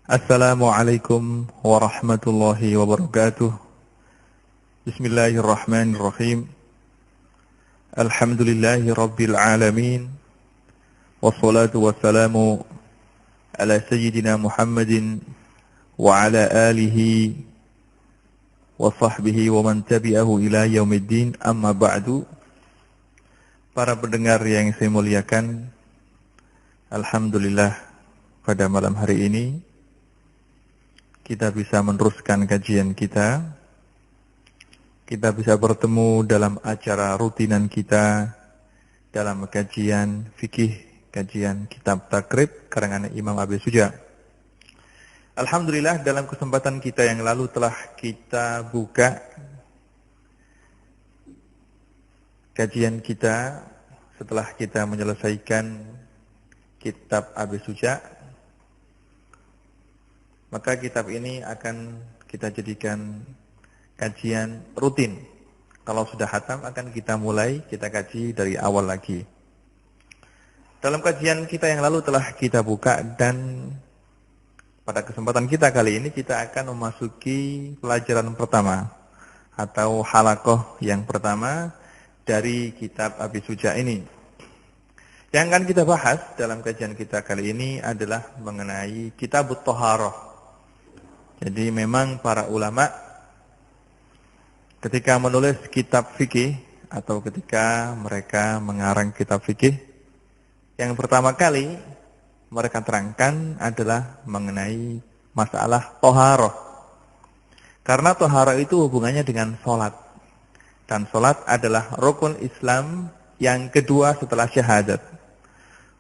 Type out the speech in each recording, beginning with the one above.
Assalamualaikum warahmatullahi wabarakatuh. Bismillahirrahmanirrahim. Alhamdulillahi rabbil alamin. Wassalatu wassalamu ala sayyidina Muhammadin wa ala alihi wa sahbihi wa man tabi'ahu ila yaumiddin, amma ba'du. Para pendengar yang saya muliakan, alhamdulillah pada malam hari ini kita bisa meneruskan kajian kita. Kita bisa bertemu dalam acara rutinan kita dalam kajian fikih, kajian kitab takrib karangan Imam Abi Suja. Alhamdulillah, dalam kesempatan kita yang lalu telah kita buka kajian kita setelah kita menyelesaikan kitab Abi Suja. Maka kitab ini akan kita jadikan kajian rutin. Kalau sudah khatam akan kita mulai, kita kaji dari awal lagi. Dalam kajian kita yang lalu telah kita buka, dan pada kesempatan kita kali ini kita akan memasuki pelajaran pertama atau halaqah yang pertama dari kitab Abi Suja ini. Yang akan kita bahas dalam kajian kita kali ini adalah mengenai Kitabut Thaharah. Jadi memang para ulama ketika menulis kitab fikih atau ketika mereka mengarang kitab fikih, yang pertama kali mereka terangkan adalah mengenai masalah thaharah. Karena thaharah itu hubungannya dengan sholat. Dan sholat adalah rukun Islam yang kedua setelah syahadat.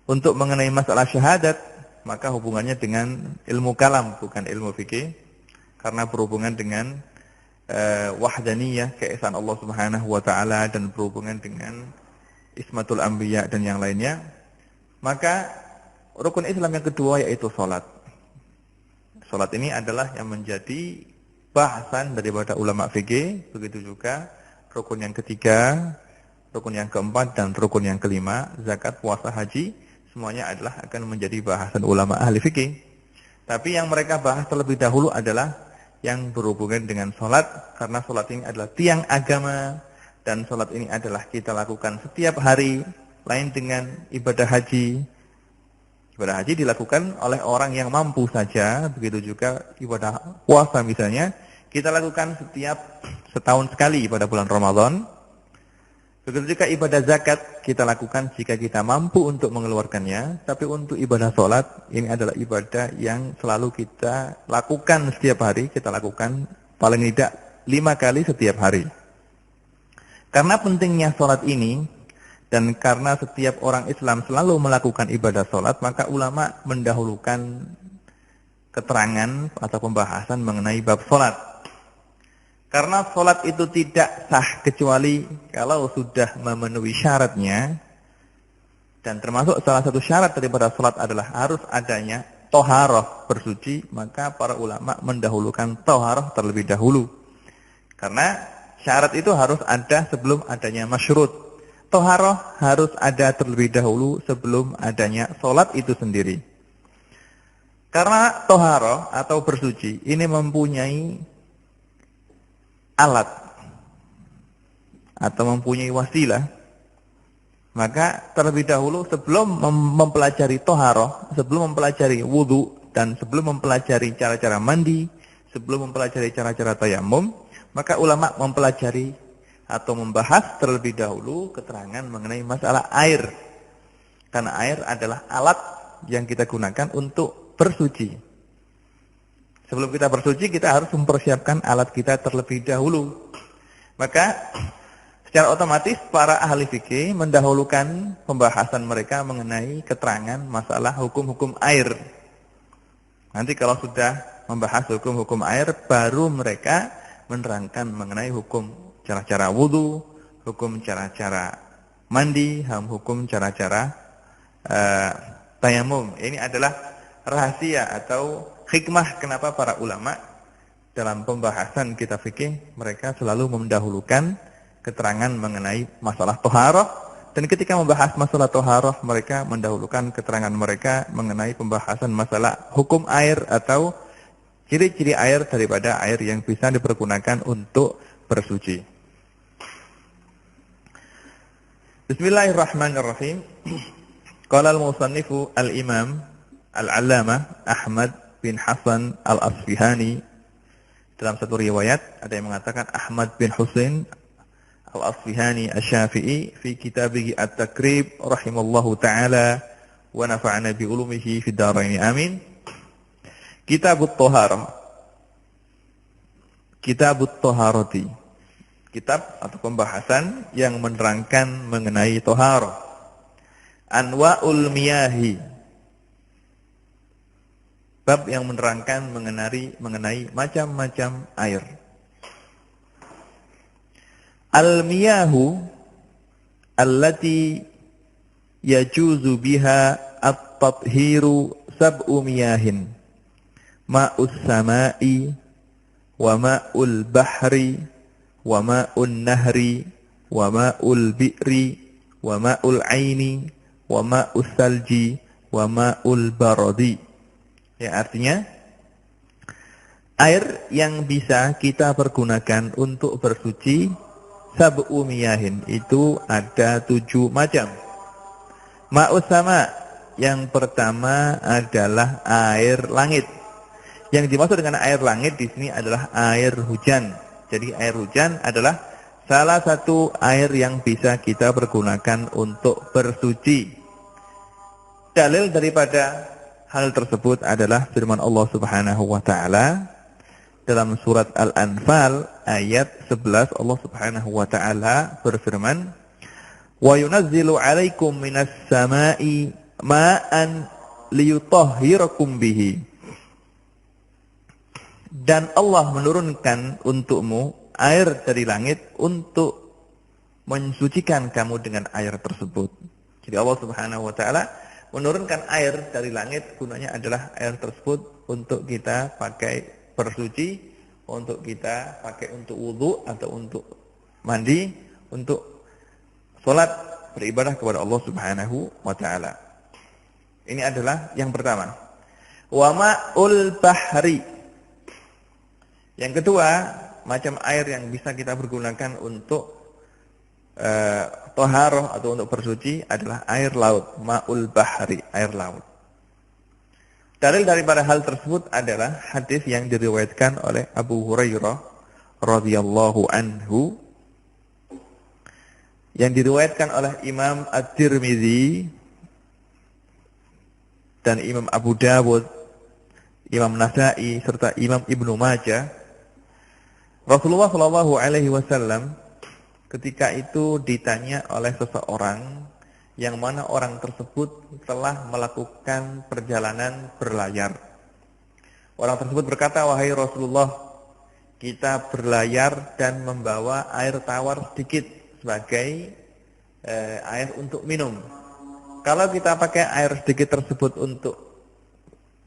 Untuk mengenai masalah syahadat, maka hubungannya dengan ilmu kalam, bukan ilmu fikih. Karena berhubungan dengan wahdaniyah, keesaan Allah Subhanahu wa taala, dan berhubungan dengan ismatul anbiya dan yang lainnya. Maka rukun Islam yang kedua yaitu salat. Salat ini adalah yang menjadi bahasan daripada ulama fikih, begitu juga rukun yang ketiga, rukun yang keempat, dan rukun yang kelima, zakat, puasa, haji, semuanya adalah akan menjadi bahasan ulama ahli fikih. Tapi yang mereka bahas terlebih dahulu adalah yang berhubungan dengan sholat, karena sholat ini adalah tiang agama, dan sholat ini adalah kita lakukan setiap hari, lain dengan ibadah haji. Ibadah haji dilakukan oleh orang yang mampu saja, begitu juga ibadah puasa misalnya, kita lakukan setiap setahun sekali pada bulan Ramadan. Begitu juga ibadah zakat kita lakukan jika kita mampu untuk mengeluarkannya. Tapi untuk ibadah sholat, ini adalah ibadah yang selalu kita lakukan setiap hari. Kita lakukan paling tidak 5 kali setiap hari. Karena pentingnya sholat ini, dan karena setiap orang Islam selalu melakukan ibadah sholat, maka ulama mendahulukan keterangan atau pembahasan mengenai bab sholat. Karena sholat itu tidak sah kecuali kalau sudah memenuhi syaratnya. Dan termasuk salah satu syarat daripada sholat adalah harus adanya thaharah, bersuci. Maka para ulama mendahulukan thaharah terlebih dahulu. Karena syarat itu harus ada sebelum adanya masyrut. Thaharah harus ada terlebih dahulu sebelum adanya sholat itu sendiri. Karena thaharah atau bersuci ini mempunyai alat atau mempunyai wasilah, maka terlebih dahulu sebelum mempelajari thaharah, sebelum mempelajari wudu, dan sebelum mempelajari cara-cara mandi, sebelum mempelajari cara-cara tayammum, maka ulama mempelajari atau membahas terlebih dahulu keterangan mengenai masalah air. Karena air adalah alat yang kita gunakan untuk bersuci. Sebelum kita bersuci, kita harus mempersiapkan alat kita terlebih dahulu. Maka secara otomatis para ahli fikih mendahulukan pembahasan mereka mengenai keterangan masalah hukum-hukum air. Nanti kalau sudah membahas hukum-hukum air, baru mereka menerangkan mengenai hukum cara-cara wudu, hukum cara-cara mandi, hukum cara-cara tayamum. Ini adalah rahasia atau hikmah kenapa para ulama dalam pembahasan kitab fikih mereka selalu mendahulukan keterangan mengenai masalah thaharah Dan ketika membahas masalah toharoh, mereka mendahulukan keterangan mereka mengenai pembahasan masalah hukum air atau ciri-ciri air daripada air yang bisa dipergunakan untuk bersuci. Bismillahirrahmanirrahim. Qala al-musannifu al-imam al-allamah Ahmad bin Hasan al-Asfihani. Dalam satu riwayat ada yang mengatakan Ahmad bin Husain al-Asfihani asy-Syafi'i fi kitabih at-Takrib rahimallahu taala wa nafa'ana bi ulumihi fid dharain amin. Kitabut Thaharah. Kitabut Thaharati. Kitab atau pembahasan yang menerangkan mengenai thaharah. Anwa'ul miyahi. Bab yang menerangkan mengenai macam-macam air. Al-miyahu allati yajuzu biha at-tathiru sab'u miyahin. Ma'us sama'i wa ma'ul bahri wa ma'un nahri wa ma'ul bi'ri wa ma'ul aini wa ma'us salji wa ma'ul baradi. Ya, artinya air yang bisa kita pergunakan untuk bersuci sab'u miyahin itu ada 7 macam. Ma'us sama, yang pertama adalah air langit. Yang dimaksud dengan air langit di sini adalah air hujan. Jadi air hujan adalah salah satu air yang bisa kita pergunakan untuk bersuci. Dalil daripada hal tersebut adalah firman Allah Subhanahu wa taala dalam surat Al-Anfal ayat 11. Allah Subhanahu wa taala berfirman, "Wa yunazzilu 'alaikum minas sama'i ma'an liyutahhirakum bihi." Dan Allah menurunkan untukmu air dari langit untuk mensucikan kamu dengan air tersebut. Jadi Allah Subhanahu wa taala menurunkan air dari langit, gunanya adalah air tersebut untuk kita pakai bersuci, untuk kita pakai untuk wudu atau untuk mandi, untuk salat beribadah kepada Allah Subhanahu wa taala. Ini adalah yang pertama. Wa ma'ul bahri. Yang kedua, macam air yang bisa kita pergunakan untuk toharoh atau untuk bersuci adalah air laut. Ma'ul bahri, air laut. Dalil daripada hal tersebut adalah hadis yang diriwayatkan oleh Abu Hurairah radhiyallahu anhu, yang diriwayatkan oleh Imam At-Tirmidzi dan Imam Abu Dawud, Imam Nasa'i serta Imam Ibnu Majah. Rasulullah Shallallahu Alaihi Wasallam ketika itu ditanya oleh seseorang yang mana orang tersebut telah melakukan perjalanan berlayar. Orang tersebut berkata, "Wahai Rasulullah, kita berlayar dan membawa air tawar sedikit sebagai air untuk minum. Kalau kita pakai air sedikit tersebut untuk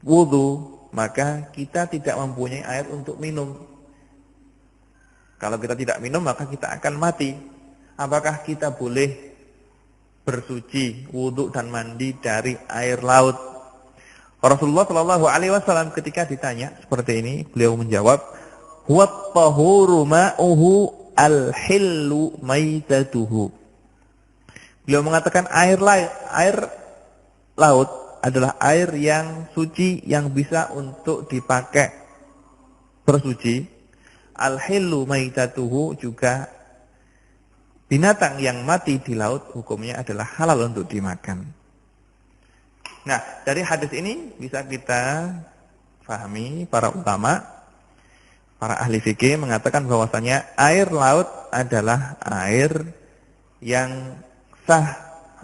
wudu, maka kita tidak mempunyai air untuk minum. Kalau kita tidak minum, maka kita akan mati. Apakah kita boleh bersuci, wudu dan mandi dari air laut?" Rasulullah Shallallahu Alaihi Wasallam ketika ditanya seperti ini, beliau menjawab, "Huwat tahuru ma'uhu al-hillu maitatuhu." Beliau mengatakan air laut adalah air yang suci yang bisa untuk dipakai bersuci. Al-hillu maitatuhu, juga binatang yang mati di laut hukumnya adalah halal untuk dimakan. Nah, dari hadis ini bisa kita pahami para ulama, para ahli fikih mengatakan bahwasanya air laut adalah air yang sah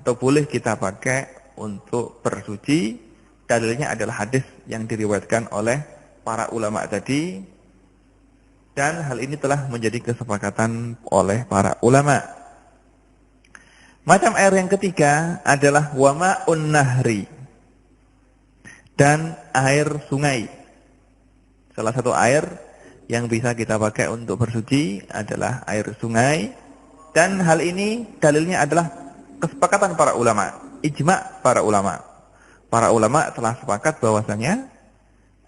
atau boleh kita pakai untuk bersuci. Dalilnya adalah hadis yang diriwayatkan oleh para ulama tadi. Dan hal ini telah menjadi kesepakatan oleh para ulama. Macam air yang ketiga adalah wama'un nahri, dan air sungai. Salah satu air yang bisa kita pakai untuk bersuci adalah air sungai. Dan hal ini dalilnya adalah kesepakatan para ulama, ijma para ulama. Para ulama telah sepakat bahwasanya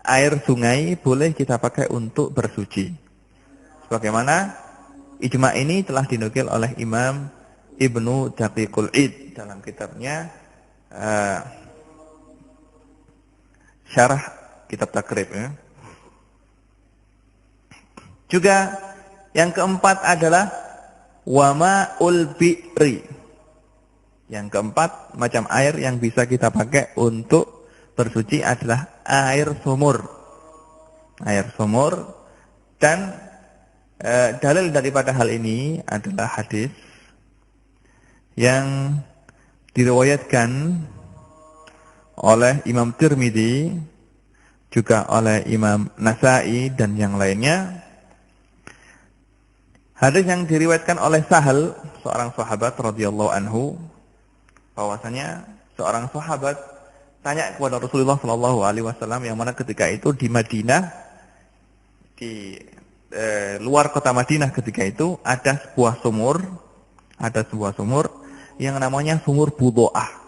air sungai boleh kita pakai untuk bersuci. Sebagaimana ijma ini telah dinukil oleh Imam Ibnu Daqiqul Id dalam kitabnya Syarah Kitab Takrib ya. Juga yang keempat adalah wama'ul bi'ri. Yang keempat macam air yang bisa kita pakai untuk bersuci adalah air sumur. Air sumur. Dan dalil daripada hal ini adalah hadis yang diriwayatkan oleh Imam Tirmidzi, juga oleh Imam Nasa'i dan yang lainnya. Hadis yang diriwayatkan oleh Sahal, seorang sahabat radhiyallahu anhu, bahwasanya seorang sahabat tanya kepada Rasulullah sallallahu alaihi wasallam yang mana ketika itu di Madinah, di luar kota Madinah ketika itu ada sebuah sumur yang namanya sumur Budho'ah.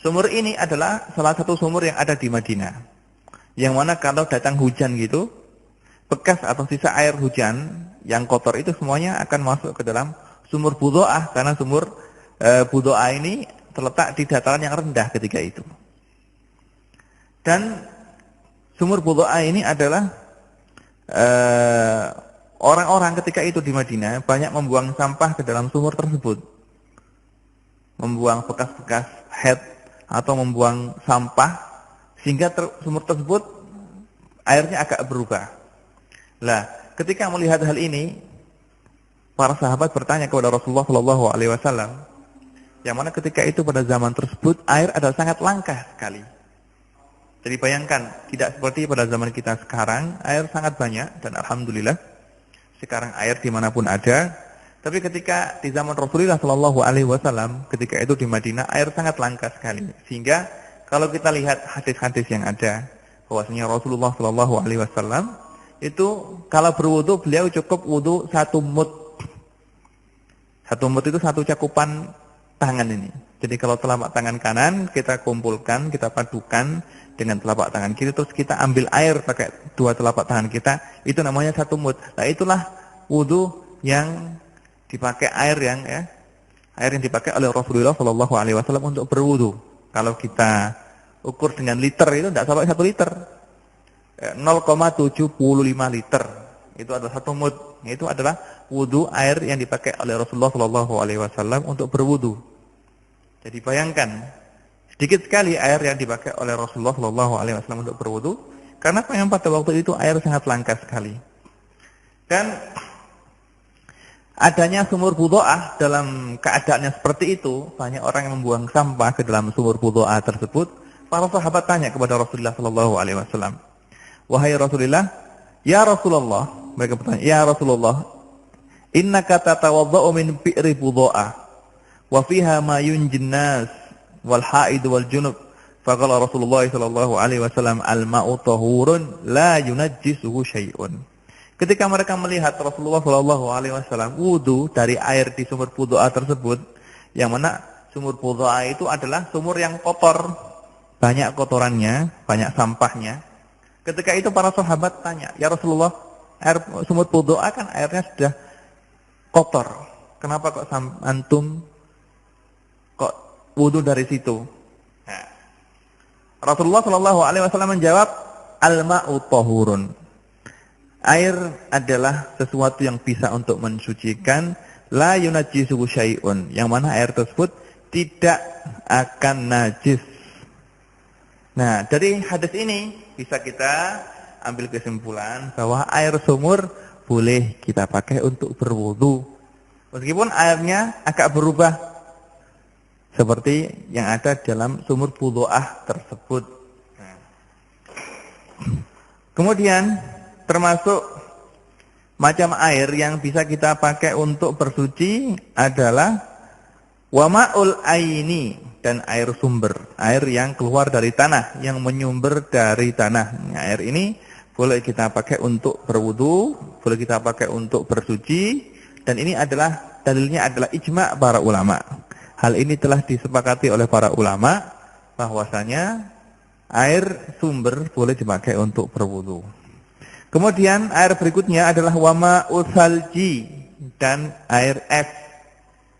Sumur ini adalah salah satu sumur yang ada di Madinah, yang mana kalau datang hujan gitu, bekas atau sisa air hujan yang kotor itu semuanya akan masuk ke dalam sumur Budho'ah, karena sumur Budho'ah ini terletak di dataran yang rendah ketika itu. Dan sumur Budho'ah ini adalah orang-orang ketika itu di Madinah banyak membuang sampah ke dalam sumur tersebut. Membuang bekas-bekas head atau membuang sampah sehingga sumur tersebut airnya agak berubah. Lah, ketika melihat hal ini, para sahabat bertanya kepada Rasulullah sallallahu alaihi wasallam, yang mana ketika itu pada zaman tersebut air adalah sangat langka sekali. Jadi bayangkan, tidak seperti pada zaman kita sekarang, air sangat banyak dan alhamdulillah sekarang air dimanapun ada. Tapi ketika di zaman Rasulullah sallallahu alaihi wasallam, ketika itu di Madinah air sangat langka sekali. Sehingga kalau kita lihat hadis-hadis yang ada, bahwasanya Rasulullah sallallahu alaihi wasallam itu kalau berwudu beliau cukup wudu 1 mud. 1 mud itu 1 cakupan tangan ini. Jadi kalau telapak tangan kanan kita kumpulkan, kita padukan dengan telapak tangan kiri, terus kita ambil air pakai 2 telapak tangan kita, itu namanya 1 mud. Nah, itulah wudu yang dipakai air yang dipakai oleh Rasulullah sallallahu alaihi wasallam untuk berwudu. Kalau kita ukur dengan liter itu tidak sampai 1 liter. 0,75 liter. Itu adalah 1 mud. Itu adalah wudu air yang dipakai oleh Rasulullah sallallahu alaihi wasallam untuk berwudu. Jadi bayangkan, sedikit sekali air yang dipakai oleh Rasulullah sallallahu alaihi wasallam untuk berwudu, karena memang pada waktu itu air sangat langka sekali. Dan adanya sumur Budho'ah dalam keadaannya seperti itu, banyak orang yang membuang sampah ke dalam sumur Budho'ah tersebut. Para sahabat tanya kepada Rasulullah sallallahu alaihi wasallam, "Wahai Rasulullah, ya Rasulullah," mereka bertanya, "Ya Rasulullah, innaka tatawadda'u min bi'ri Budho'ah wa fiha ma yunjin nas wal haid wal junub." Faqala Rasulullah sallallahu alaihi wasallam, "Al-ma'u tahurun la yunajjisuhu syai'un." Ketika mereka melihat Rasulullah sallallahu alaihi wasallam wudu dari air di sumur Budho'ah tersebut, yang mana sumur Budho'ah itu adalah sumur yang kotor, banyak kotorannya, banyak sampahnya. Ketika itu para sahabat tanya, "Ya Rasulullah, air sumur Budho'ah kan airnya sudah kotor. Kenapa kok antum kok wudu dari situ?" Nah, Rasulullah sallallahu alaihi wasallam menjawab, "Al-ma'u tahurun." Air adalah sesuatu yang bisa untuk mensucikan, la yunajjisuhu syai'un, yang mana air tersebut tidak akan najis. Nah, dari hadis ini bisa kita ambil kesimpulan bahwa air sumur boleh kita pakai untuk berwudu, meskipun airnya agak berubah seperti yang ada dalam sumur Budho'ah tersebut. Nah. Kemudian termasuk macam air yang bisa kita pakai untuk bersuci adalah wama'ul aini, dan air sumber, air yang keluar dari tanah, yang menyumber dari tanah. Nah, air ini boleh kita pakai untuk berwudu, boleh kita pakai untuk bersuci, dan ini adalah dalilnya adalah ijma' para ulama. Hal ini telah disepakati oleh para ulama bahwasanya air sumber boleh dipakai untuk berwudu. Kemudian air berikutnya adalah wama usalji dan air es.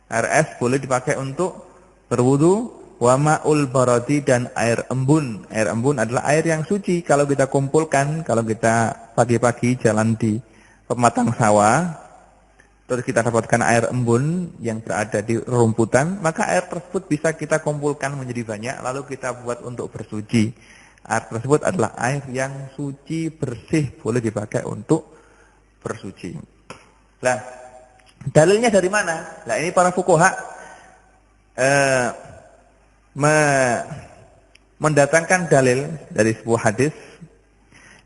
Air es boleh dipakai untuk berwudu. Wama ul baradi dan air embun. Air embun adalah air yang suci. Kalau kita kumpulkan, kalau kita pagi-pagi jalan di pematang sawah, terus kita dapatkan air embun yang berada di rumputan, maka air tersebut bisa kita kumpulkan menjadi banyak, lalu kita buat untuk bersuci. Air tersebut adalah air yang suci, bersih, boleh dipakai untuk bersuci. Nah, dalilnya dari mana? Nah, ini para fuqaha mendatangkan dalil dari sebuah hadis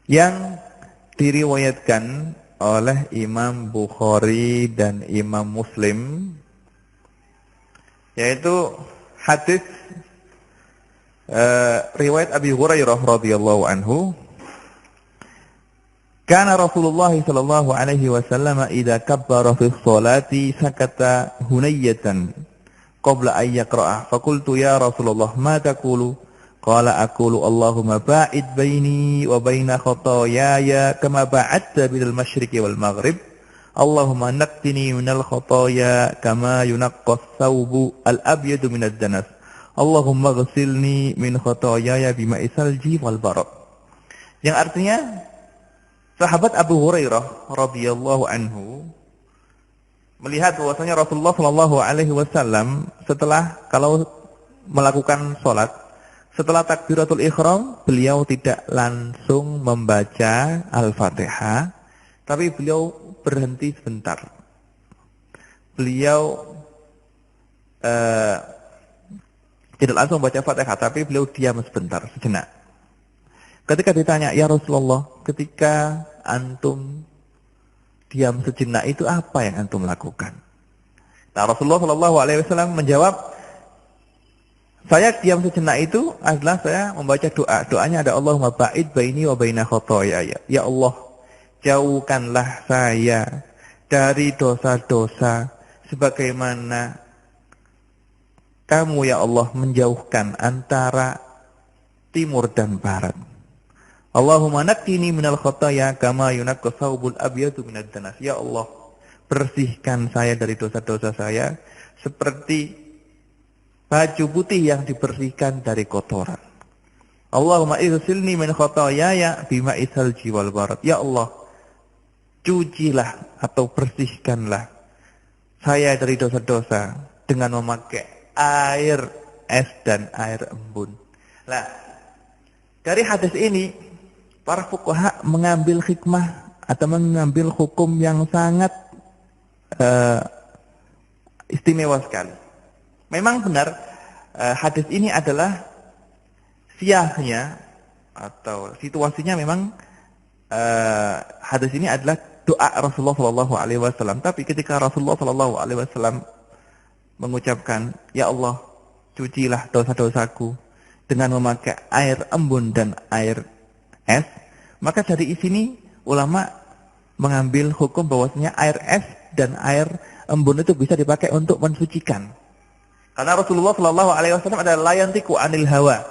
yang diriwayatkan oleh Imam Bukhari dan Imam Muslim, yaitu hadis riwayat Abi Hurairah radhiyallahu anhu, kana Rasulullah sallallahu alaihi wasallam idza kabbara fi sholati sakata hunayyatan qabla an yaqra'a faqultu ya Rasulullah ma taqulu qala aqulu Allahumma ba'id baini wa baina khotoyaya kama ba'adta bidal masyriqi wal maghrib Allahumma naqqini minal khotoya kama yunaqqas thawbu al abyadu minad danas Allahumma ghsilni min khotoyaya bima'i salji wal barad. Yang artinya sahabat Abu Hurairah radhiyallahu anhu melihat bahwasanya Rasulullah sallallahu alaihi wasallam setelah kalau melakukan salat, setelah takbiratul ihram, beliau tidak langsung membaca Al-Fatihah, tapi beliau berhenti sebentar. Beliau tidak langsung membaca Fatihah, tapi beliau diam sebentar, sejenak. Ketika ditanya, ya Rasulullah, ketika antum diam sejenak itu apa yang antum lakukan? Nah, Rasulullah sallallahu alaihi wasallam menjawab, saya diam sejenak itu adalah saya membaca doa. Doanya ada Allahumma ba'id baini wa baina khotoyaya. Ya Allah, jauhkanlah saya dari dosa-dosa sebagaimana kamu ya Allah menjauhkan antara timur dan barat. Allahumma naqqini minal khotoya kama yunaqqas thawbul abyadu minad danas. Ya Allah, bersihkan saya dari dosa-dosa saya seperti baju putih yang dibersihkan dari kotoran. Allahumma ighsilni min khotoyaya bima'i salji wal barad. Ya Allah, cucilah atau bersihkanlah saya dari dosa-dosa dengan memakai air es dan air embun. Nah, dari hadis ini para fuqaha mengambil hikmah atau mengambil hukum yang sangat istimewa sekali. Memang benar hadis ini adalah siyahnya atau situasinya memang hadis ini adalah doa Rasulullah sallallahu alaihi wasallam. Tapi ketika Rasulullah sallallahu alaihi wasallam mengucapkan, ya Allah, cucilah dosa-dosaku dengan memakai air embun dan air es, maka dari sini ulama mengambil hukum bahwasanya air es dan air embun itu bisa dipakai untuk mensucikan. Karena Rasulullah sallallahu alaihi wasallam adalah la yantiqu anil hawa.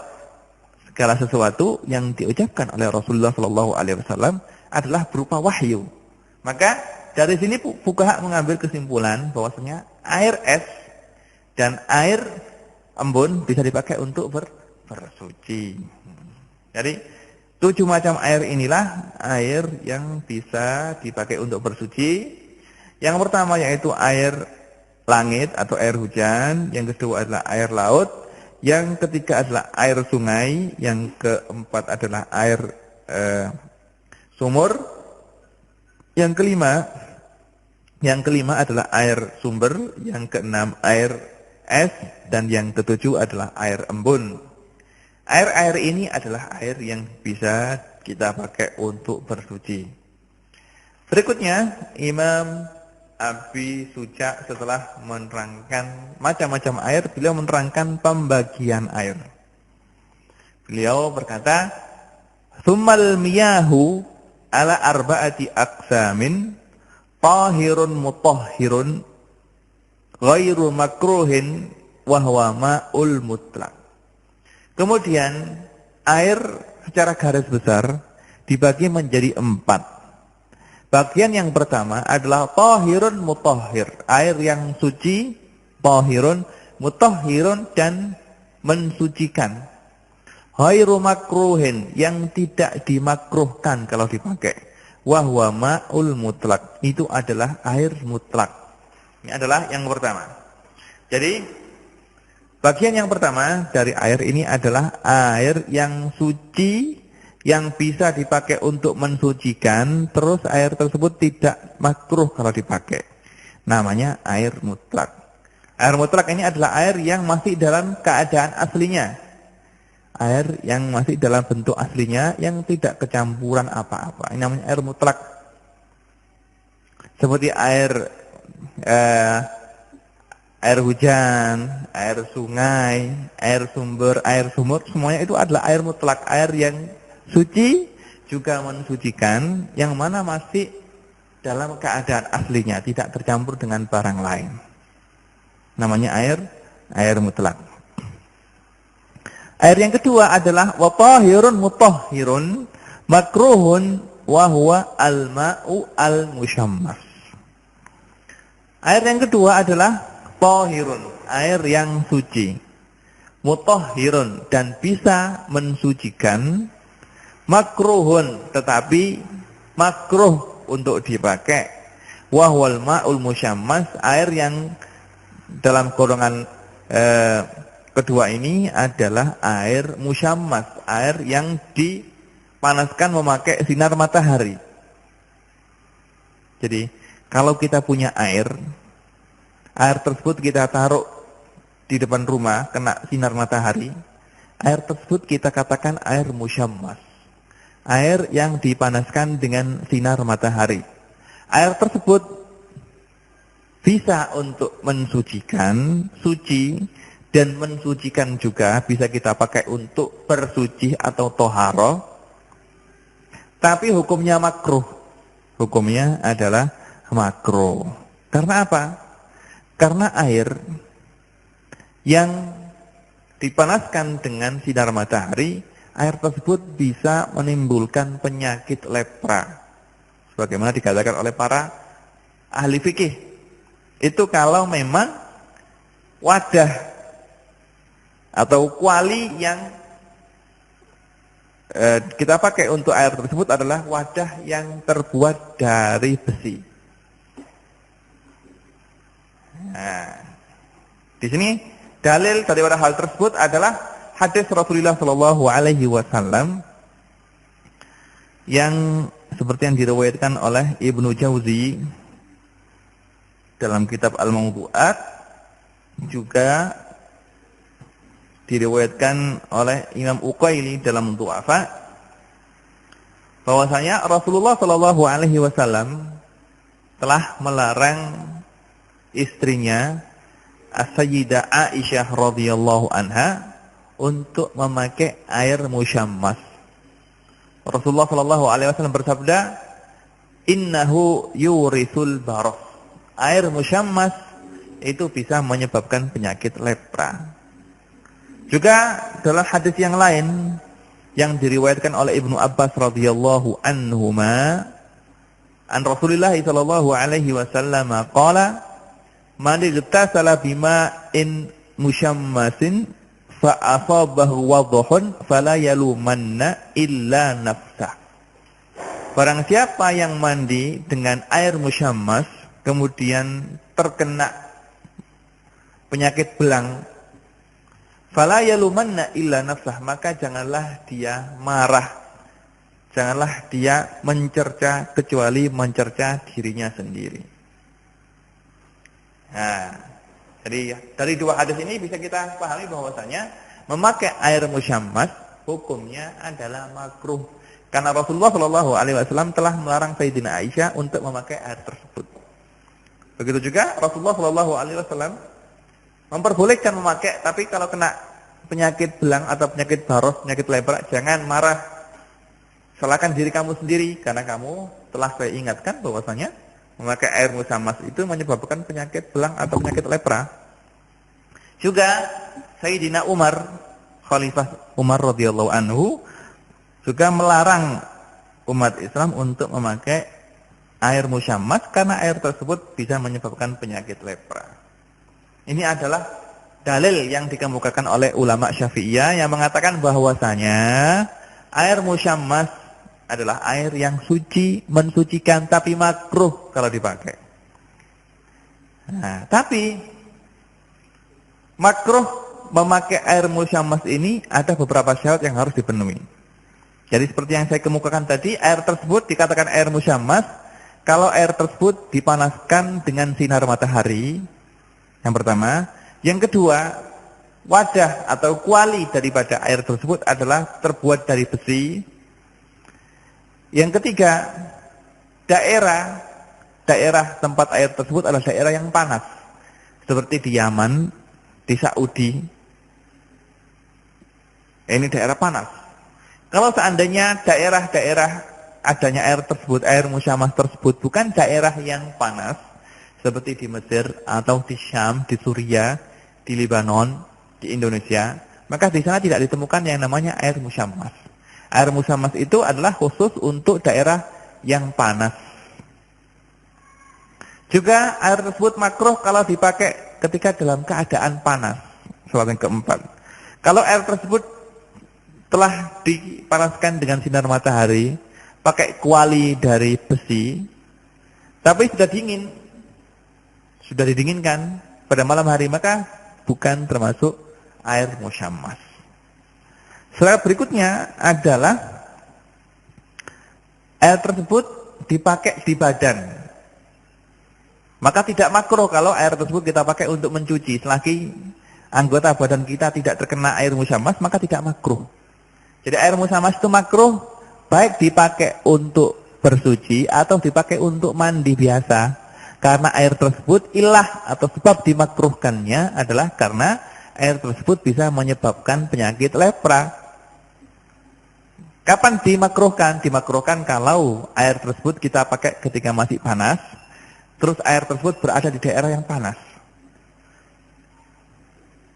Segala sesuatu yang diucapkan oleh Rasulullah sallallahu alaihi wasallam adalah berupa wahyu. Maka dari sini fuqaha mengambil kesimpulan bahwasanya air es dan air embun bisa dipakai untuk bersuci. Jadi 7 macam air inilah air yang bisa dipakai untuk bersuci. Yang pertama yaitu air langit atau air hujan, yang kedua adalah air laut, yang ketiga adalah air sungai, yang keempat adalah air sumur, yang kelima adalah air sumber, yang keenam air es, dan yang ketujuh adalah air embun. Air-air ini adalah air yang bisa kita pakai untuk bersuci. Berikutnya, Imam Abi Suja setelah menerangkan macam-macam air, beliau menerangkan pembagian air. Beliau berkata, "Tsummal miyahu ala arba'ati aqsamin, tahirun mutahhirun, ghairu makruhin wa huwa ma'ul mutlaq. Kemudian air secara garis besar dibagi menjadi 4. Bagian yang pertama adalah tahirun mutahhir, air yang suci, tahirun mutahhirun dan mensucikan. Ghairu makruhin, yang tidak dimakruhkan kalau dipakai. Wa huwa ma'ul mutlaq, itu adalah air mutlak. Ini adalah yang pertama. Jadi bagian yang pertama dari air ini adalah air yang suci, yang bisa dipakai untuk mensucikan, terus air tersebut tidak makruh kalau dipakai. Namanya air mutlak. Air mutlak ini adalah air yang masih dalam keadaan aslinya. Air yang masih dalam bentuk aslinya, yang tidak kecampuran apa-apa. Ini namanya air mutlak. Seperti air hujan, air sungai, air sumber, air sumur, semuanya itu adalah air mutlak. Air yang suci juga mensucikan, yang mana masih dalam keadaan aslinya, tidak tercampur dengan barang lain. Namanya air mutlak. Air yang kedua adalah wa tahirun mutahhirun makruhun wa huwa al-ma'u al-musyammas. Air yang kedua adalah tahirun, air yang suci, mutahhirun dan bisa mensucikan, makruhun tetapi makruh untuk dipakai, wa huwal ma'ul musyammas, air yang dalam golongan kedua ini adalah air musyammas, air yang dipanaskan memakai sinar matahari. Jadi kalau kita punya air tersebut kita taruh di depan rumah kena sinar matahari, air tersebut kita katakan air musyammas, air yang dipanaskan dengan sinar matahari. Air tersebut bisa untuk mensucikan, suci, dan mensucikan juga, bisa kita pakai untuk bersuci atau toharo. Tapi hukumnya makruh. Hukumnya adalah makruh. Karena apa? Karena air yang dipanaskan dengan sinar matahari, air tersebut bisa menimbulkan penyakit lepra. Sebagaimana dikatakan oleh para ahli fikih. Itu kalau memang wadah atau kuali yang kita pakai untuk air tersebut adalah wadah yang terbuat dari besi. Nah, di sini dalil daripada hal tersebut adalah hadis Rasulullah Shallallahu Alaihi Wasallam yang seperti yang diriwayatkan oleh Ibnu Jauzi dalam kitab Al-Mawdu'at, juga diriwayatkan oleh Imam Uqaili dalam Du'afa, bahwasanya Rasulullah Shallallahu Alaihi Wasallam telah melarang istrinya As-Sayyidah Aisyah radhiyallahu anha untuk memakai air musyammas. Rasulullah Shallallahu Alaihi Wasallam bersabda, "Innahu yurisul baroh." Air musyammas itu bisa menyebabkan penyakit lepra. Juga dalam hadis yang lain yang diriwayatkan oleh Ibnu Abbas radhiyallahu anhuma, an Rasulillah sallallahu alaihi wasallam qala, "Man igtasala bima'in musyammasin fa asabahu wadhun fala yalumanna illa nafsah." Barang siapa yang mandi dengan air musyammas kemudian terkena penyakit belang, fala yalumanna illa nafsah, maka janganlah dia marah, janganlah dia mencerca kecuali mencerca dirinya sendiri. Nah, jadi dari dua hadis ini bisa kita pahami bahwasanya memakai air musyammas hukumnya adalah makruh, karena Rasulullah Shallallahu Alaihi Wasallam telah melarang Sayyidina Aisyah untuk memakai air tersebut. Begitu juga Rasulullah Shallallahu Alaihi Wasallam memperbolehkan memakai, tapi kalau kena penyakit belang atau penyakit baros, penyakit lepra, jangan marah. Salahkan diri kamu sendiri, karena kamu telah saya ingatkan bahwasanya memakai air musyammas itu menyebabkan penyakit belang atau penyakit lepra. Juga Sayyidina Umar, Khalifah Umar radhiyallahu anhu juga melarang umat Islam untuk memakai air musyammas karena air tersebut bisa menyebabkan penyakit lepra. Ini adalah dalil yang dikemukakan oleh ulama Syafi'iyah yang mengatakan bahwasanya air musyammas adalah air yang suci, mensucikan, tapi makruh kalau dipakai. Nah, tapi makruh memakai air musyammas ini ada beberapa syarat yang harus dipenuhi. Jadi seperti yang saya kemukakan tadi, air tersebut dikatakan air musyammas kalau air tersebut dipanaskan dengan sinar matahari. Yang pertama. Yang kedua, wadah atau kuali daripada air tersebut adalah terbuat dari besi. Yang ketiga, daerah tempat air tersebut adalah daerah yang panas. Seperti di Yaman, di Saudi. Ini daerah panas. Kalau seandainya daerah-daerah adanya air tersebut, air musyammas tersebut bukan daerah yang panas, seperti di Mesir atau di Syam, di Suriah, di Lebanon, di Indonesia, maka di sana tidak ditemukan yang namanya air musyammas. Air musyammas itu adalah khusus untuk daerah yang panas. Juga air tersebut makruh kalau dipakai ketika dalam keadaan panas. Soal yang keempat. Kalau air tersebut telah dipanaskan dengan sinar matahari, pakai kuali dari besi, tapi sudah didinginkan pada malam hari, maka bukan termasuk air musyammas. Syarat berikutnya adalah air tersebut dipakai di badan. Maka tidak makruh kalau air tersebut kita pakai untuk mencuci. Selagi anggota badan kita tidak terkena air musyammas, maka tidak makruh. Jadi air musyammas itu makruh baik dipakai untuk bersuci atau dipakai untuk mandi biasa. Karena air tersebut ilah atau sebab dimakruhkannya adalah karena air tersebut bisa menyebabkan penyakit lepra. Kapan dimakruhkan? Dimakruhkan kalau air tersebut kita pakai ketika masih panas, terus air tersebut berada di daerah yang panas.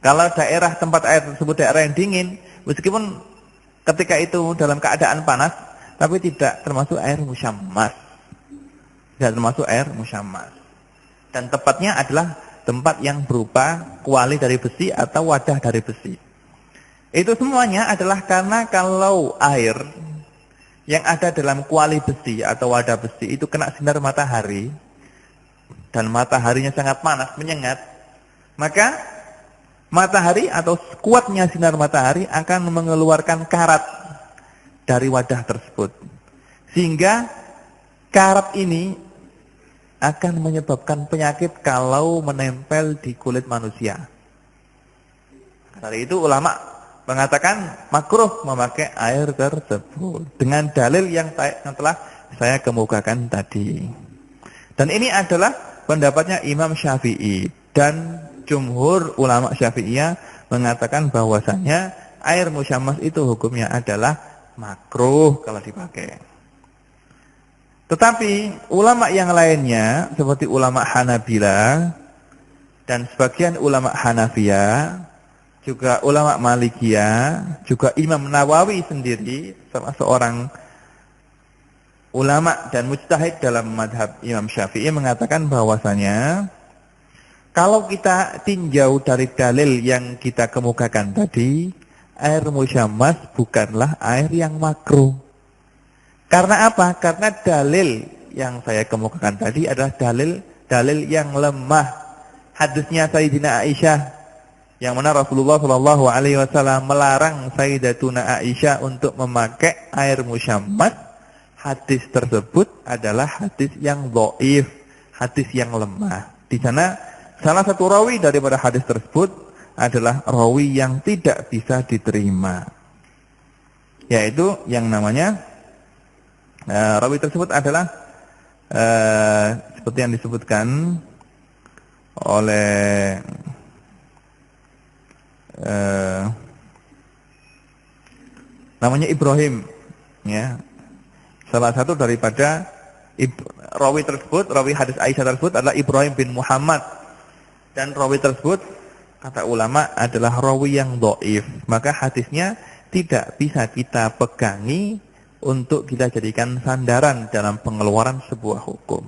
Kalau daerah tempat air tersebut daerah yang dingin, meskipun ketika itu dalam keadaan panas, tapi tidak termasuk air musyammas. Tidak termasuk air musyammas. Dan tempatnya adalah tempat yang berupa kuali dari besi atau wadah dari besi. Itu semuanya adalah karena kalau air yang ada dalam kuali besi atau wadah besi itu kena sinar matahari, dan mataharinya sangat panas, menyengat, maka matahari atau kuatnya sinar matahari akan mengeluarkan karat dari wadah tersebut. Sehingga karat ini akan menyebabkan penyakit kalau menempel di kulit manusia. Dari itu ulama mengatakan makruh memakai air tersebut dengan dalil yang telah saya kemukakan tadi. Dan ini adalah pendapatnya Imam Syafi'i, dan jumhur ulama Syafi'iyah mengatakan bahwasanya air musyammas itu hukumnya adalah makruh kalau dipakai. Tetapi ulama yang lainnya seperti ulama Hanabilah dan sebagian ulama Hanafiyah, juga ulama Malikiyah, juga Imam Nawawi sendiri salah seorang ulama dan mujtahid dalam madhab Imam Syafi'i mengatakan bahwasanya kalau kita tinjau dari dalil yang kita kemukakan tadi, air musyammas bukanlah air yang makruh. Karena apa? Karena dalil yang saya kemukakan tadi adalah dalil yang lemah. Hadisnya Sayyidina Aisyah yang mana Rasulullah SAW melarang Sayyidatuna Aisyah untuk memakai air musyammas. Hadis tersebut adalah hadis yang dhaif, hadis yang lemah. Di sana salah satu rawi daripada hadis tersebut adalah rawi yang tidak bisa diterima, yaitu yang namanya rawi tersebut adalah seperti yang disebutkan oleh namanya Ibrahim, ya. Salah satu daripada rawi tersebut, rawi hadis Aisyah tersebut adalah Ibrahim bin Muhammad, dan rawi tersebut kata ulama, adalah rawi yang dhaif, maka hadisnya tidak bisa kita pegangi untuk kita jadikan sandaran dalam pengeluaran sebuah hukum.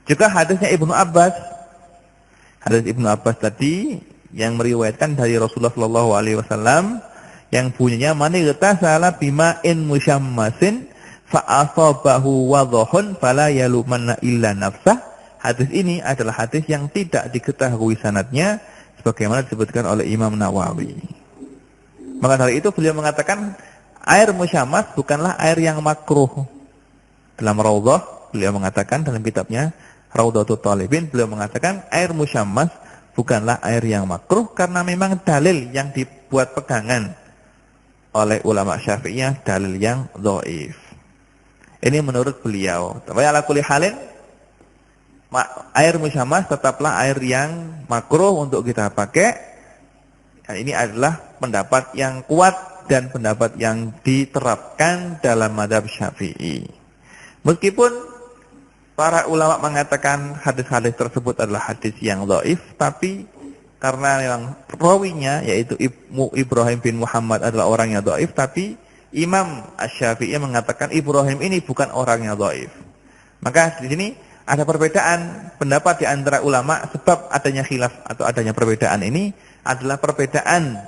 Juga hadisnya Ibnu Abbas. Hadis Ibnu Abbas tadi yang meriwayatkan dari Rasulullah sallallahu alaihi wasallam yang bunyinya man igtasala bima'in musyammasin fa asabahu wadhun fala yalumanna illa nafsah. Hadis ini adalah hadis yang tidak diketahui sanadnya sebagaimana disebutkan oleh Imam Nawawi. Maka dari itu beliau mengatakan air musyammas bukanlah air yang makruh. Dalam Raudhah beliau mengatakan, dalam kitabnya Raudhatul Thalibin, beliau mengatakan air musyammas bukanlah air yang makruh karena memang dalil yang dibuat pegangan oleh ulama Syafi'iyah dalil yang dhaif. Ini menurut beliau. Tapi ala kulli halin air musyammas tetaplah air yang makruh untuk kita pakai. Dan ini adalah pendapat yang kuat dan pendapat yang diterapkan dalam mazhab Syafi'i. Meskipun para ulama mengatakan hadis-hadis tersebut adalah hadis yang dhaif, tapi karena memang rawinya yaitu Ibrahim bin Muhammad adalah orang yang dhaif, tapi Imam Asy-Syafi'i mengatakan Ibrahim ini bukan orang yang dhaif. Maka di sini ada perbedaan pendapat di antara ulama, sebab adanya khilaf atau adanya perbedaan ini adalah perbedaan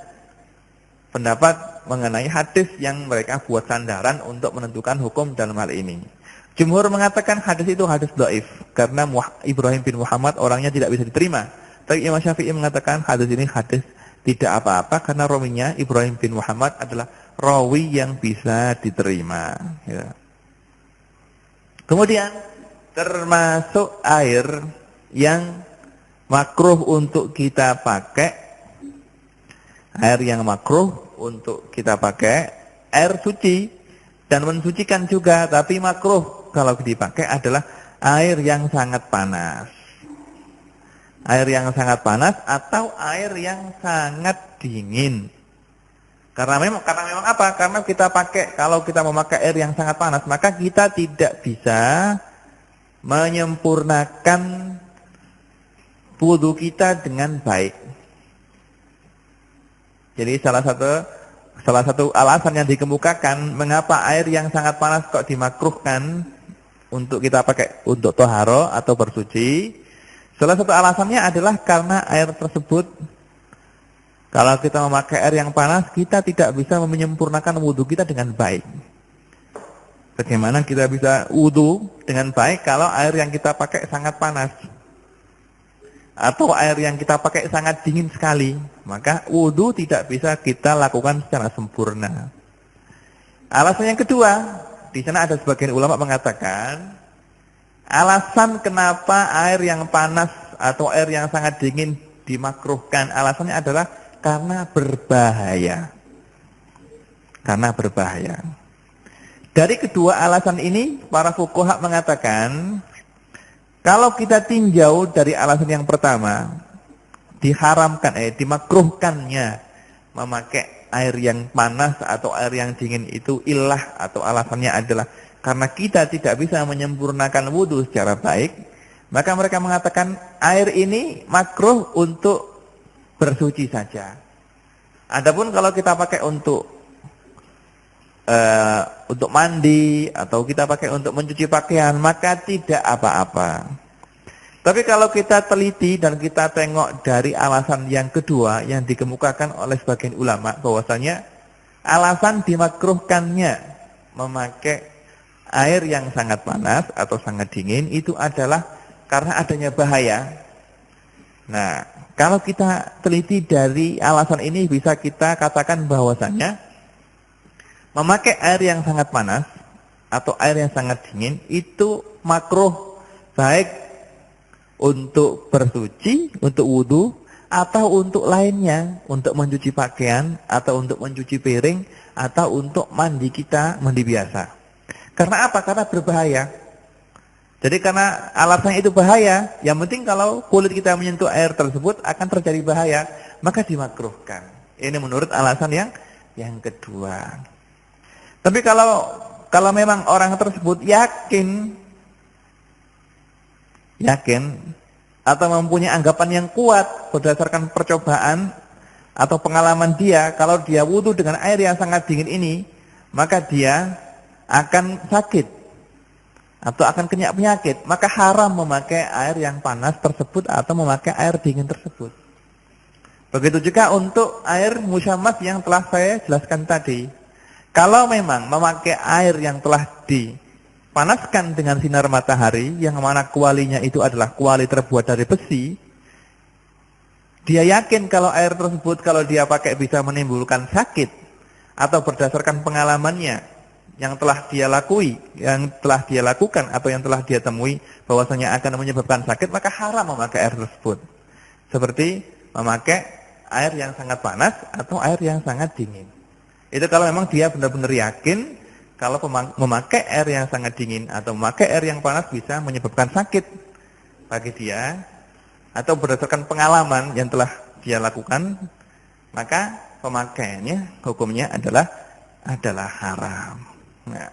pendapat mengenai hadis yang mereka buat sandaran untuk menentukan hukum dalam hal ini. Jumhur mengatakan hadis itu hadis dhaif karena Ibrahim bin Muhammad orangnya tidak bisa diterima. Tapi Imam Syafi'i mengatakan hadis ini hadis tidak apa-apa karena rawinya Ibrahim bin Muhammad adalah rawi yang bisa diterima. Ya. Kemudian termasuk air yang makruh untuk kita pakai, air yang makruh untuk kita pakai, air suci dan mensucikan juga, tapi makruh kalau dipakai adalah air yang sangat panas. Air yang sangat panas atau air yang sangat dingin. Karena memang apa? Karena kita pakai, kalau kita memakai air yang sangat panas, maka kita tidak bisa menyempurnakan wudu kita dengan baik. Jadi salah satu alasan yang dikemukakan mengapa air yang sangat panas kok dimakruhkan untuk kita pakai untuk toharo atau bersuci. Salah satu alasannya adalah karena air tersebut, kalau kita memakai air yang panas, kita tidak bisa menyempurnakan wudhu kita dengan baik. Bagaimana kita bisa wudhu dengan baik kalau air yang kita pakai sangat panas? Atau air yang kita pakai sangat dingin sekali? Maka wudhu tidak bisa kita lakukan secara sempurna. Alasan yang kedua, di sana ada sebagian ulama mengatakan alasan kenapa air yang panas atau air yang sangat dingin dimakruhkan, alasannya adalah karena berbahaya. Karena berbahaya. Dari kedua alasan ini, para fuqaha mengatakan kalau kita tinjau dari alasan yang pertama, dimakruhkannya memakai air yang panas atau air yang dingin itu illah atau alasannya adalah karena kita tidak bisa menyempurnakan wudhu secara baik, maka mereka mengatakan air ini makruh untuk bersuci saja. Adapun kalau kita pakai untuk mandi atau kita pakai untuk mencuci pakaian, maka tidak apa-apa. Tapi kalau kita teliti dan kita tengok dari alasan yang kedua yang dikemukakan oleh sebagian ulama, bahwasanya alasan dimakruhkannya memakai air yang sangat panas atau sangat dingin itu adalah karena adanya bahaya. Nah, kalau kita teliti dari alasan ini, bisa kita katakan bahwasanya memakai air yang sangat panas atau air yang sangat dingin itu makruh, baik untuk bersuci, untuk wudhu, atau untuk lainnya, untuk mencuci pakaian, atau untuk mencuci piring, atau untuk mandi kita, mandi biasa. Karena apa? Karena berbahaya. Jadi karena alasannya itu bahaya, yang penting kalau kulit kita menyentuh air tersebut akan terjadi bahaya, maka dimakruhkan. Ini menurut alasan yang kedua. Tapi kalau memang orang tersebut yakin atau mempunyai anggapan yang kuat berdasarkan percobaan atau pengalaman dia, kalau dia wudu dengan air yang sangat dingin ini, maka dia akan sakit atau akan kena penyakit, maka haram memakai air yang panas tersebut atau memakai air dingin tersebut. Begitu juga untuk air musyammas yang telah saya jelaskan tadi. Kalau memang memakai air yang telah dipanaskan dengan sinar matahari, yang mana kualinya itu adalah kuali terbuat dari besi, dia yakin kalau air tersebut kalau dia pakai bisa menimbulkan sakit, atau berdasarkan pengalamannya yang telah dia lakui, yang telah dia lakukan atau yang telah dia temui bahwasanya akan menyebabkan sakit, maka haram memakai air tersebut. Seperti memakai air yang sangat panas atau air yang sangat dingin. Itu kalau memang dia benar-benar yakin kalau memakai air yang sangat dingin atau memakai air yang panas bisa menyebabkan sakit bagi dia, atau berdasarkan pengalaman yang telah dia lakukan, maka pemakaiannya hukumnya adalah haram. Nah,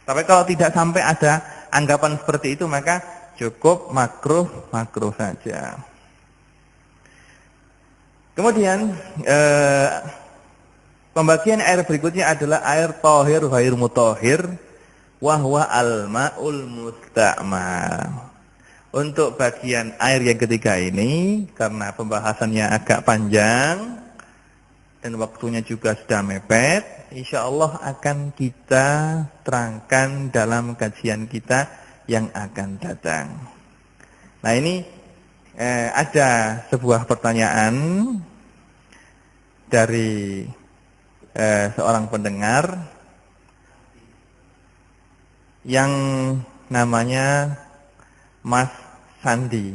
tapi kalau tidak sampai ada anggapan seperti itu, maka cukup makruh saja. Kemudian pembagian air berikutnya adalah air thahir ghairu mutahhir wa huwa al-ma'ul musta'mal. Untuk bagian air yang ketiga ini, karena pembahasannya agak panjang dan waktunya juga sudah mepet, insyaallah akan kita terangkan dalam kajian kita yang akan datang. Nah, ini ada sebuah pertanyaan dari seorang pendengar yang namanya Mas Sandi,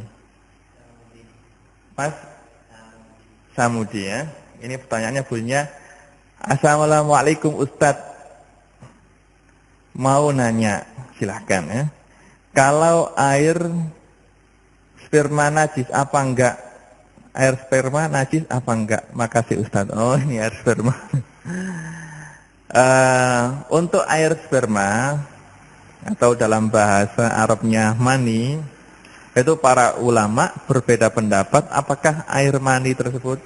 Mas Samudi ya. Ini pertanyaannya bunyinya, Assalamualaikum Ustadz, mau nanya, silahkan ya. Kalau air sperma najis apa enggak? Air sperma najis apa enggak? Makasih Ustadz. Oh, ini air sperma. Untuk air sperma atau dalam bahasa Arabnya mani, itu para ulama berbeda pendapat apakah air mani tersebut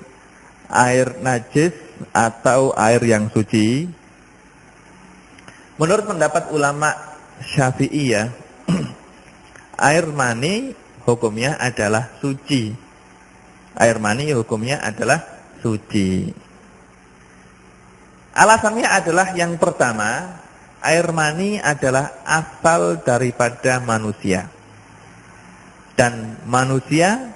air najis atau air yang suci. Menurut pendapat ulama Syafi'iyah, air mani hukumnya adalah suci. Air mani hukumnya adalah suci. Alasannya adalah yang pertama, air mani adalah asal daripada manusia. Dan manusia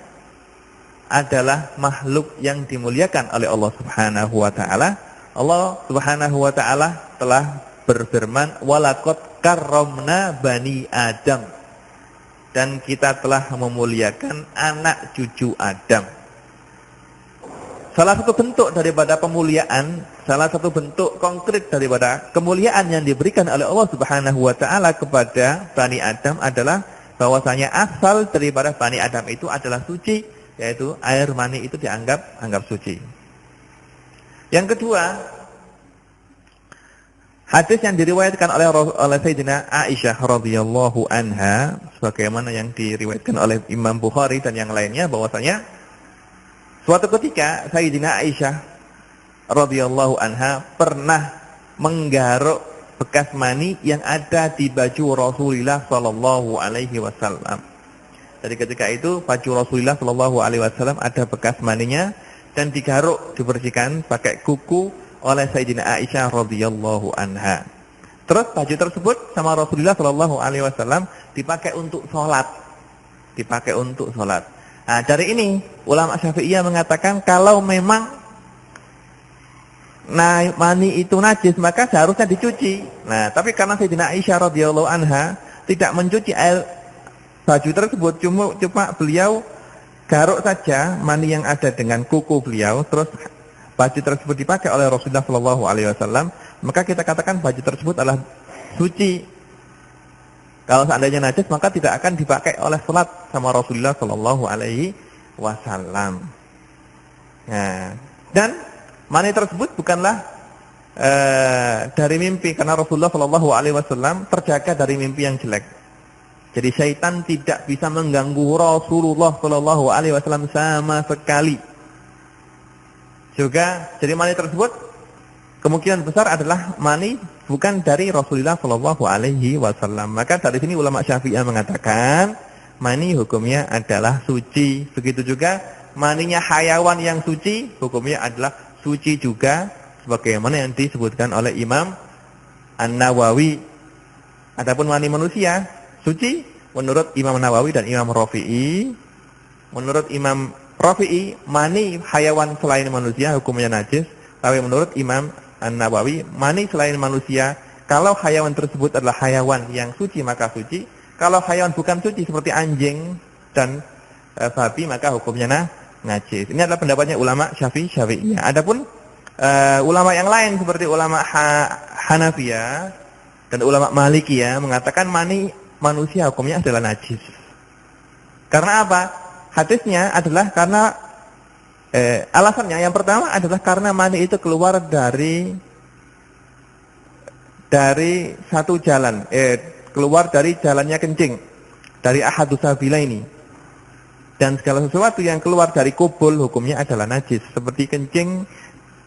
adalah makhluk yang dimuliakan oleh Allah Subhanahu wa taala. Allah Subhanahu wa taala telah berfirman, "Walaqad karramna bani Adam." Dan kita telah memuliakan anak cucu Adam. Salah satu bentuk daripada pemuliaan, salah satu bentuk konkret daripada kemuliaan yang diberikan oleh Allah Subhanahu wa taala kepada Bani Adam adalah bahwasanya asal daripada Bani Adam itu adalah suci, yaitu air mani itu dianggap suci. Yang kedua, hadis yang diriwayatkan oleh Sayyidina Aisyah radhiyallahu anha, sebagaimana yang diriwayatkan oleh Imam Bukhari dan yang lainnya, bahwasanya suatu ketika Sayyidina Aisyah radhiyallahu anha pernah menggaruk bekas mani yang ada di baju Rasulullah sallallahu alaihi wasallam. Jadi ketika itu baju Rasulullah sallallahu alaihi wasallam ada bekas maninya dan digaruk, dibersihkan pakai kuku oleh Sayyidina Aisyah radhiyallahu anha. Terus baju tersebut sama Rasulullah sallallahu alaihi wasallam dipakai untuk sholat. Nah, dari ini ulama Syafi'iyah mengatakan kalau memang mani itu najis maka seharusnya dicuci. Nah, tapi karena Sayyidina Aisyah radhiyallahu anha tidak mencuci air baju tersebut, cuma beliau garuk saja mani yang ada dengan kuku beliau, terus baju tersebut dipakai oleh Rasulullah sallallahu alaihi wasallam, maka kita katakan baju tersebut adalah suci. Kalau seandainya najis maka tidak akan dipakai oleh salat sama Rasulullah sallallahu alaihi wasallam. Nah, dan mani tersebut bukanlah dari mimpi, karena Rasulullah sallallahu alaihi wasallam terjaga dari mimpi yang jelek. Jadi syaitan tidak bisa mengganggu Rasulullah Shallallahu Alaihi Wasallam sama sekali. Juga jadi mani tersebut kemungkinan besar adalah mani bukan dari Rasulullah Shallallahu Alaihi Wasallam. Maka dari sini ulama Syafi'iyah mengatakan mani hukumnya adalah suci. Begitu juga maninya hayawan yang suci hukumnya adalah suci juga, sebagaimana yang disebutkan oleh Imam An-Nawawi. Adapun mani manusia suci menurut Imam Nawawi dan Imam Rafi'i. Menurut Imam Rafi'i, mani hayawan selain manusia hukumnya najis. Tapi menurut Imam An-Nawawi, mani selain manusia, kalau hayawan tersebut adalah hayawan yang suci maka suci. Kalau hayawan bukan suci seperti anjing dan babi maka hukumnya najis. Ini adalah pendapatnya ulama Syafi'iyah. Adapun ulama yang lain seperti ulama Hanafiyah dan ulama Malikiyah mengatakan mani manusia hukumnya adalah najis. Karena apa? Hadisnya adalah karena alasannya yang pertama adalah karena mani itu keluar dari satu jalan, keluar dari jalannya kencing, dari ahadus sabila ini. Dan segala sesuatu yang keluar dari kubul hukumnya adalah najis, seperti kencing,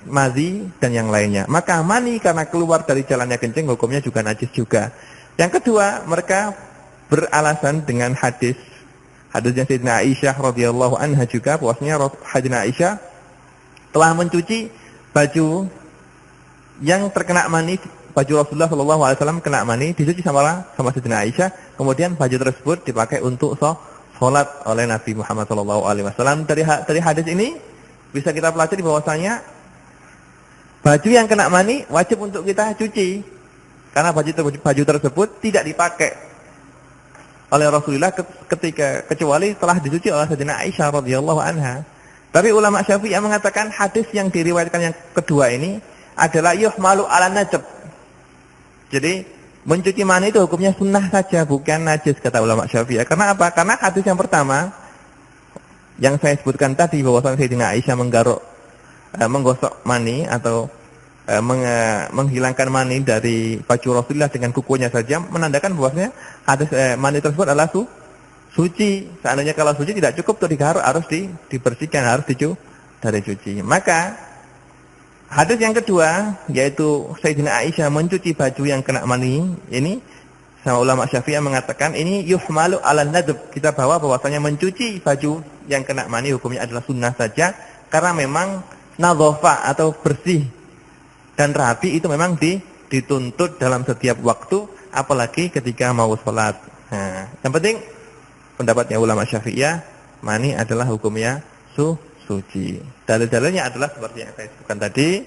mazi dan yang lainnya. Maka mani karena keluar dari jalannya kencing hukumnya juga najis juga. Yang kedua, mereka beralasan dengan hadisnya Sayyidina Aisyah radhiyallahu anha juga, bahwasanya Sayyidina Aisyah telah mencuci baju yang terkena mani, baju Rasulullah sallallahu alaihi wasallam kena mani, dicuci sama Sayyidina Aisyah, kemudian baju tersebut dipakai untuk salat oleh Nabi Muhammad sallallahu alaihi wasallam. Dari hadis ini bisa kita pelajari bahwasanya baju yang kena mani wajib untuk kita cuci. Karena baju tersebut tidak dipakai oleh Rasulullah kecuali telah dicuci oleh Sayyidina Aisyah radhiyallahu anha. Tapi ulama Syafi'iyah mengatakan hadis yang diriwayatkan yang kedua ini adalah yuhmalu ala najab. Jadi mencuci mani itu hukumnya sunnah saja, bukan najis, kata ulama Syafi'iyah. Karena apa? Karena hadis yang pertama yang saya sebutkan tadi bahwasanya Sayyidina Aisyah menggosok mani atau menghilangkan mani dari baju Rasulullah dengan kukunya saja, menandakan bahwasanya hadis mani tersebut adalah suci. Seandainya kalau suci tidak cukup tuh harus dibersihkan, harus dicuci. Maka hadis yang kedua yaitu Sayyidina Aisyah mencuci baju yang kena mani ini, sama ulama Syafi'iyah mengatakan ini yuhmalu ala nadb. Kita bawa bahwasanya mencuci baju yang kena mani hukumnya adalah sunnah saja, karena memang nadhafah atau bersih dan rapi itu memang dituntut dalam setiap waktu, apalagi ketika mau sholat. Nah, yang penting pendapatnya ulama Syafi'iyah, mani adalah hukumnya suci. Dalil-dalilnya adalah seperti yang saya sebutkan tadi.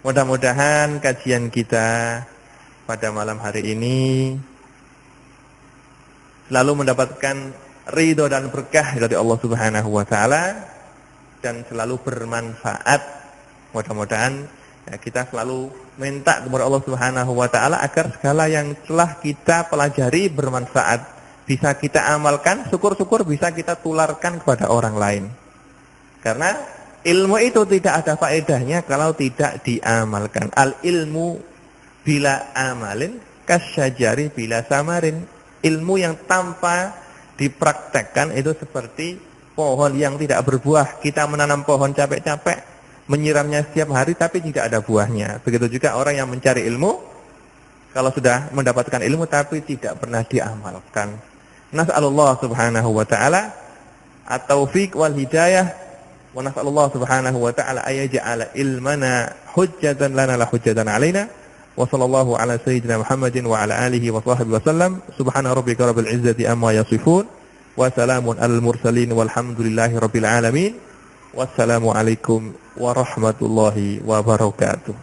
Mudah-mudahan kajian kita pada malam hari ini selalu mendapatkan ridho dan berkah dari Allah Subhanahu wa taala dan selalu bermanfaat. Mudah-mudahan kita selalu minta kepada Allah Subhanahu wa taala agar segala yang telah kita pelajari bermanfaat, bisa kita amalkan, syukur-syukur bisa kita tularkan kepada orang lain. Karena ilmu itu tidak ada faedahnya kalau tidak diamalkan. Al ilmu bila amalin kasyajari bila samarin. Ilmu yang tanpa dipraktekkan itu seperti pohon yang tidak berbuah. Kita menanam pohon capek-capek, menyiramnya setiap hari tapi tidak ada buahnya. Begitu juga orang yang mencari ilmu, kalau sudah mendapatkan ilmu tapi tidak pernah diamalkan. Nas'alullah subhanahu wa ta'ala at-taufiq wal hidayah, wa nas'alullah subhanahu wa ta'ala ayaj'ala ilmana hujjatan lana la hujjatan alaina. Wa sallallahu ala sayyidina Muhammadin wa ala alihi wa sahbihi wa sallam. Subhana rabbika rabbil izzati amma yasifun, wa salamun alal mursalin walhamdulillahi rabbil alamin. Wassalamualaikum warahmatullahi wabarakatuh.